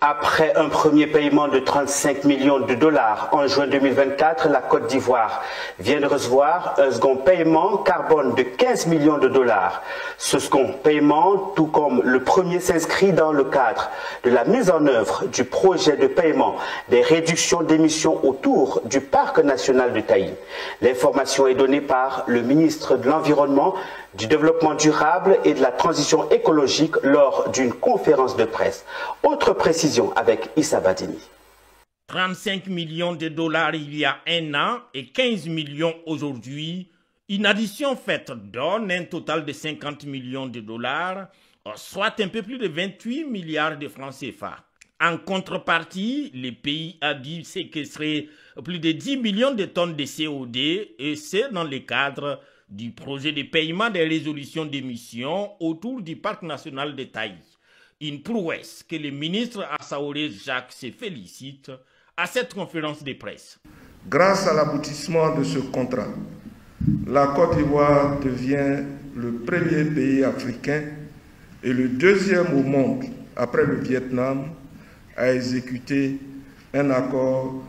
Après un premier paiement de 35 millions de dollars en juin 2024, la Côte d'Ivoire vient de recevoir un second paiement carbone de 15 millions de dollars. Ce second paiement, tout comme le premier, s'inscrit dans le cadre de la mise en œuvre du projet de paiement des réductions d'émissions autour du parc national de Taï. L'information est donnée par le ministre de l'Environnement, du Développement durable et de la Transition écologique lors d'une conférence de presse. Autre précision avec Issa Badini. 35 millions de dollars il y a un an et 15 millions aujourd'hui. Une addition faite donne un total de 50 millions de dollars, soit un peu plus de 28 milliards de francs CFA. En contrepartie, le pays a dû séquestrer plus de 10 millions de tonnes de CO2 et c'est dans le cadre du projet de paiement des résolutions d'émissions autour du parc national de Taï. Une prouesse que le ministre Assaoré Jacques se félicite à cette conférence de presse. Grâce à l'aboutissement de ce contrat, la Côte d'Ivoire devient le premier pays africain et le deuxième au monde, après le Vietnam, à exécuter un accord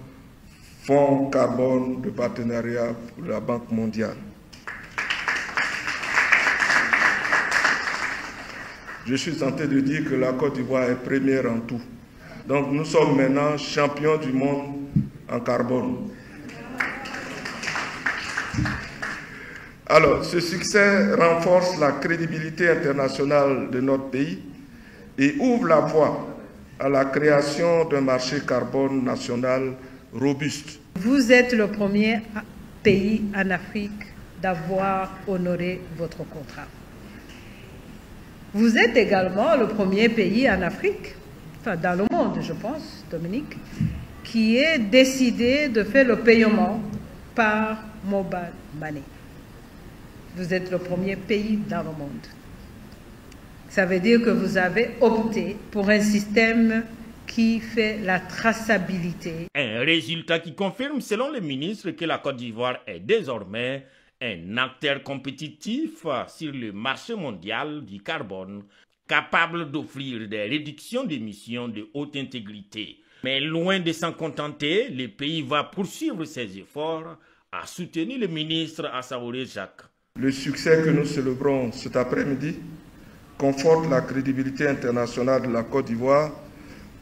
fonds carbone de partenariat pour la Banque mondiale. Je suis tenté de dire que la Côte d'Ivoire est première en tout. Donc nous sommes maintenant champions du monde en carbone. Alors, ce succès renforce la crédibilité internationale de notre pays et ouvre la voie à la création d'un marché carbone national robuste. Vous êtes le premier pays en Afrique d'avoir honoré votre contrat. Vous êtes également le premier pays en Afrique, enfin dans le monde je pense, Dominique, qui ait décidé de faire le paiement par mobile money. Vous êtes le premier pays dans le monde. Ça veut dire que vous avez opté pour un système qui fait la traçabilité. Un résultat qui confirme, selon le ministre, que la Côte d'Ivoire est désormais un acteur compétitif sur le marché mondial du carbone, capable d'offrir des réductions d'émissions de haute intégrité. Mais loin de s'en contenter, le pays va poursuivre ses efforts à soutenir le ministre Assaoré Jacques. Le succès que nous célébrons cet après-midi conforte la crédibilité internationale de la Côte d'Ivoire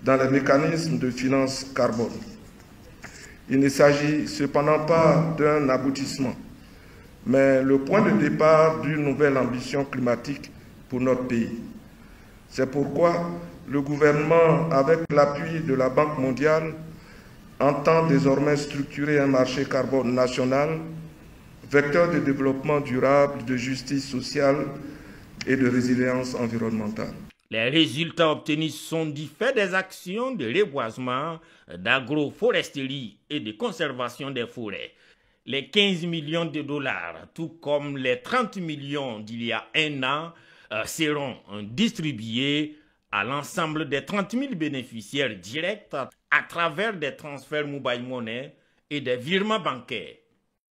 dans les mécanismes de finance carbone. Il ne s'agit cependant pas d'un aboutissement, mais le point de départ d'une nouvelle ambition climatique pour notre pays. C'est pourquoi le gouvernement, avec l'appui de la Banque mondiale, entend désormais structurer un marché carbone national, vecteur de développement durable, de justice sociale et de résilience environnementale. Les résultats obtenus sont du fait des actions de reboisement, d'agroforesterie et de conservation des forêts. Les 15 millions de dollars, tout comme les 30 millions d'il y a un an, seront distribués à l'ensemble des 30 000 bénéficiaires directs à travers des transferts mobile money et des virements bancaires.